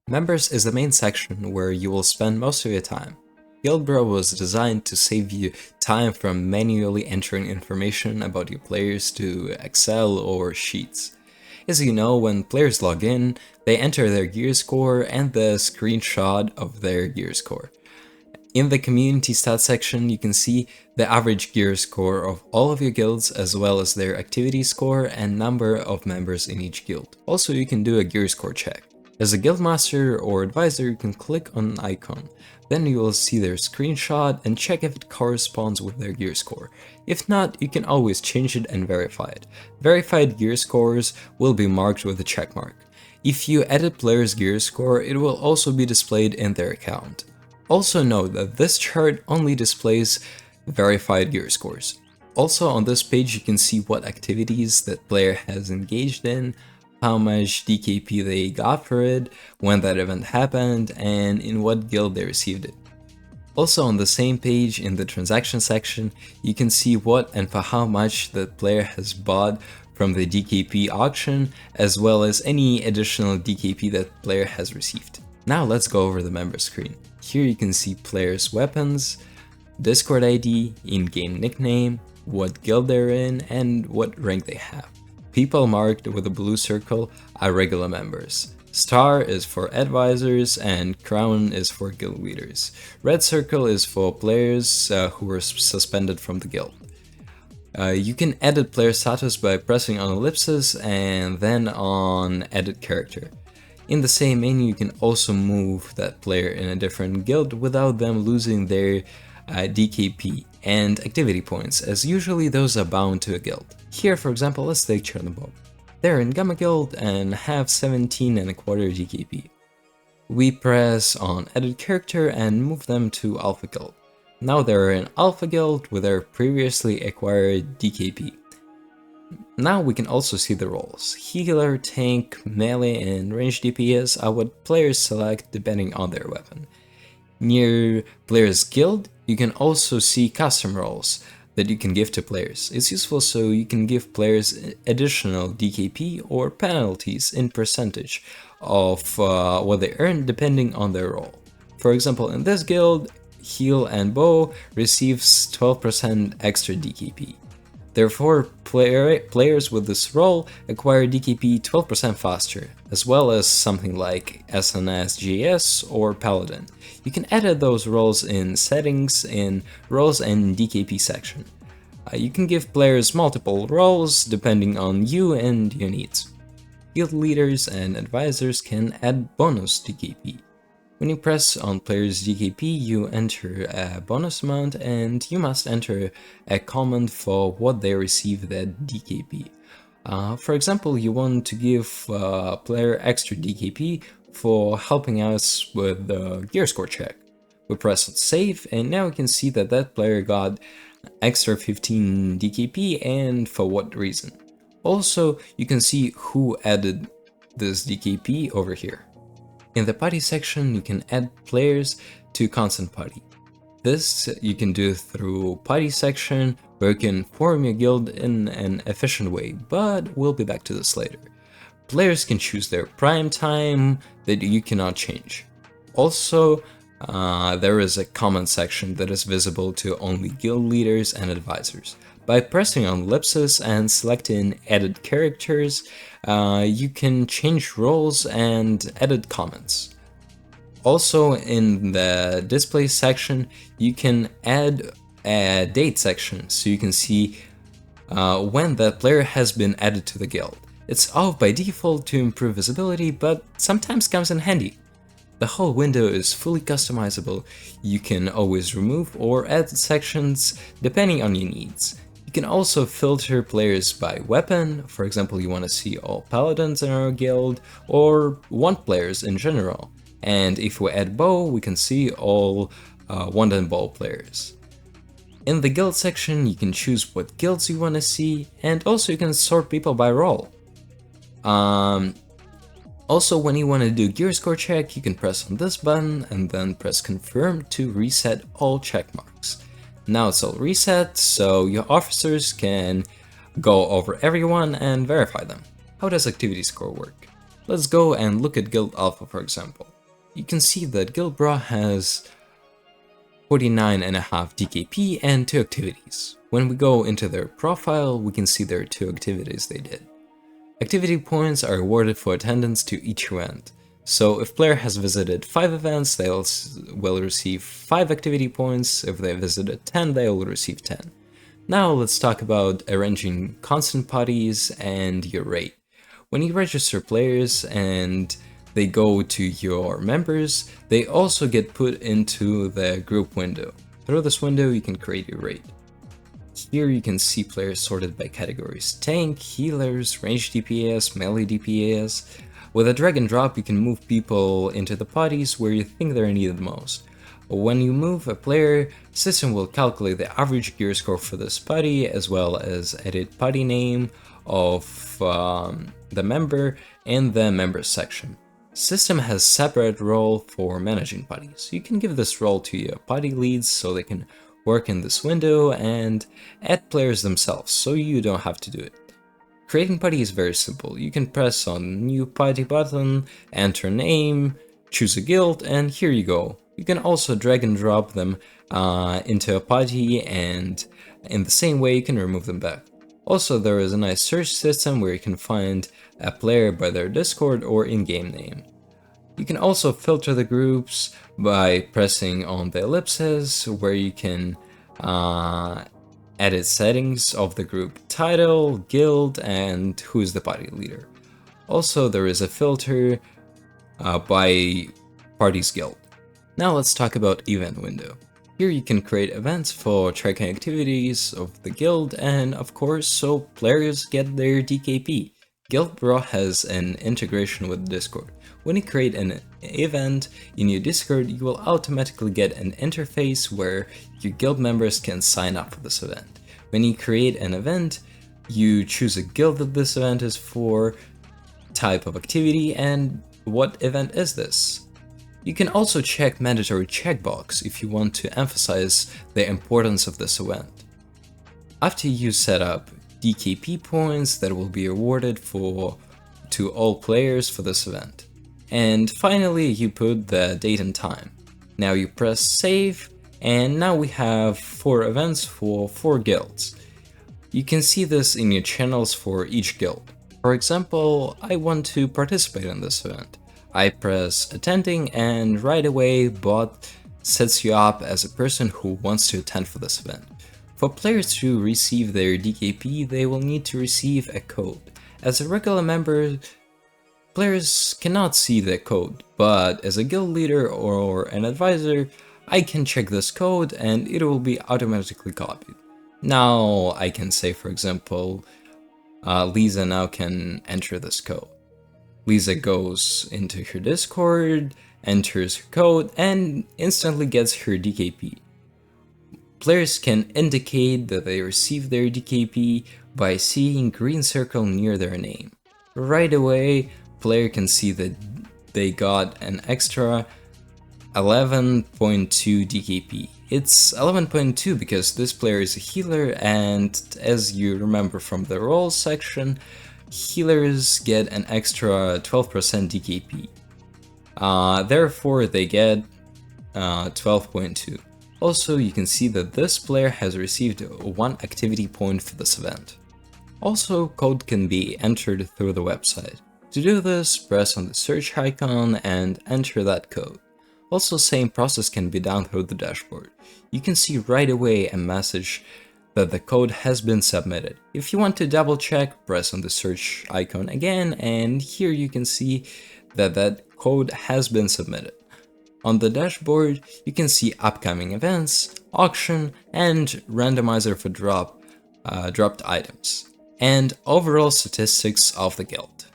Members is the main section where you will spend most of your time. GuildBro was designed to save you time from manually entering information about your players to Excel or Sheets. As you know, when players log in, they enter their Gearscore and the screenshot of their Gearscore. In the community stats section, you can see the average gear score of all of your guilds, as well as their activity score and number of members in each guild. Also, you can do a gear score check. As a guildmaster or advisor, you can click on an icon. Then you will see their screenshot and check if it corresponds with their gear score. If not, you can always change it and verify it. Verified gear scores will be marked with a check mark. If you edit player's gear score, it will also be displayed in their account. Also note that this chart only displays verified gear scores. Also on this page you can see what activities that player has engaged in, how much DKP they got for it, when that event happened, and in what guild they received it. Also on the same page in the transaction section you can see what and for how much the player has bought from the DKP auction, as well as any additional DKP that player has received. Now let's go over the member screen. Here you can see players' weapons, Discord ID, in-game nickname, what guild they're in, and what rank they have. People marked with a blue circle are regular members. Star is for advisors and crown is for guild leaders. Red circle is for players who were suspended from the guild. You can edit player status by pressing on ellipsis and then on edit character. In the same menu, you can also move that player in a different guild without them losing their DKP and activity points, as usually those are bound to a guild. Here, for example, let's take Chernobyl. They're in Gamma Guild and have 17.25 DKP. We press on Edit Character and move them to Alpha Guild. Now they're in Alpha Guild with their previously acquired DKP. Now we can also see the roles. Healer, tank, melee, and range DPS are what players select depending on their weapon. Near player's guild, you can also see custom roles that you can give to players. It's useful so you can give players additional DKP or penalties in percentage of what they earn depending on their role. For example, in this guild, heal and bow receives 12% extra DKP. Therefore, players with this role acquire DKP 12% faster, as well as something like SNS GS or Paladin. You can edit those roles in settings in roles and DKP section. You can give players multiple roles depending on you and your needs. Guild leaders and advisors can add bonus DKP. When you press on player's DKP, you enter a bonus amount and you must enter a comment for what they receive that DKP. For example, you want to give a player extra DKP for helping us with the Gearscore check. We press on save and now we can see that that player got extra 15 DKP and for what reason. Also, you can see who added this DKP over here. In the party section, you can add players to constant party. This you can do through party section, where you can form your guild in an efficient way, but we'll be back to this later. Players can choose their prime time that you cannot change. Also, there is a comment section that is visible to only guild leaders and advisors. By pressing on ellipsis and selecting edit characters, you can change roles and edit comments. Also in the display section, you can add a date section so you can see when the player has been added to the guild. It's off by default to improve visibility, but sometimes comes in handy. The whole window is fully customizable. You can always remove or add sections depending on your needs. You can also filter players by weapon. For example, you want to see all paladins in our guild or wand players in general. And if we add bow, we can see all wand and bow players. In the guild section, you can choose what guilds you want to see, and also you can sort people by role. Also, when you want to do Gearscore check, you can press on this button and then press confirm to reset all check marks. Now it's all reset, so your officers can go over everyone and verify them. How does activity score work? Let's go and look at Guild Alpha, for example. you can see that GuildBro has 49.5 DKP and 2 activities. When we go into their profile, we can see there are 2 activities they did. Activity points are awarded for attendance to each event. So if player has visited 5 events, they will receive 5 activity points. If they visited 10, they will receive 10. Now let's talk about arranging constant parties and your rate. When you register players and they go to your members, they also get put into the group window. Through this window, you can create your rate. Here you can see players sorted by categories: tank, healers, range DPS, melee DPS. With a drag and drop, you can move people into the parties where you think they're needed most. When you move a player, system will calculate the average gear score for this party, as well as edit party name of the member in the members section. System has separate role for managing parties. You can give this role to your party leads so they can work in this window and add players themselves, so you don't have to do it. Creating party is very simple. You can press on new party button, enter name, choose a guild, and here you go. You can also drag and drop them into a party, and in the same way you can remove them back. Also, there is a nice search system where you can find a player by their Discord or in-game name. You can also filter the groups by pressing on the ellipses, where you can edit settings of the group title, guild, and who is the party leader. Also, there is a filter by party's guild. Now let's talk about event window. Here you can create events for tracking activities of the guild, and of course, so players get their DKP. GuildBro has an integration with Discord. When you create an event in your Discord, you will automatically get an interface where your guild members can sign up for this event. When you create an event, you choose a guild that this event is for, type of activity, and what event is this. You can also check mandatory checkbox if you want to emphasize the importance of this event. After you set up DKP points that will be awarded to all players for this event. And finally, you put the date and time. Now you press save, and now we have 4 events for 4 guilds. You can see this in your channels for each guild. For example, I want to participate in this event. I press attending, and right away bot sets you up as a person who wants to attend for this event. For players to receive their DKP, they will need to receive a code. As a regular member, players cannot see the code, but as a guild leader or an advisor, I can check this code and it will be automatically copied. Now I can say, for example, Lisa now can enter this code. Lisa goes into her Discord, enters her code, and instantly gets her DKP. Players can indicate that they received their DKP by seeing green circle near their name. Right away, player can see that they got an extra 11.2 DKP. It's 11.2 because this player is a healer, and as you remember from the roles section, healers get an extra 12% DKP. Therefore, they get 12.2. Also, you can see that this player has received 1 activity point for this event. Also, code can be entered through the website. To do this, press on the search icon and enter that code. Also, same process can be done through the dashboard. You can see right away a message that the code has been submitted. If you want to double check, press on the search icon again, and here you can see that that code has been submitted. On the dashboard, you can see upcoming events, auction, and randomizer for dropped items, and overall statistics of the guild.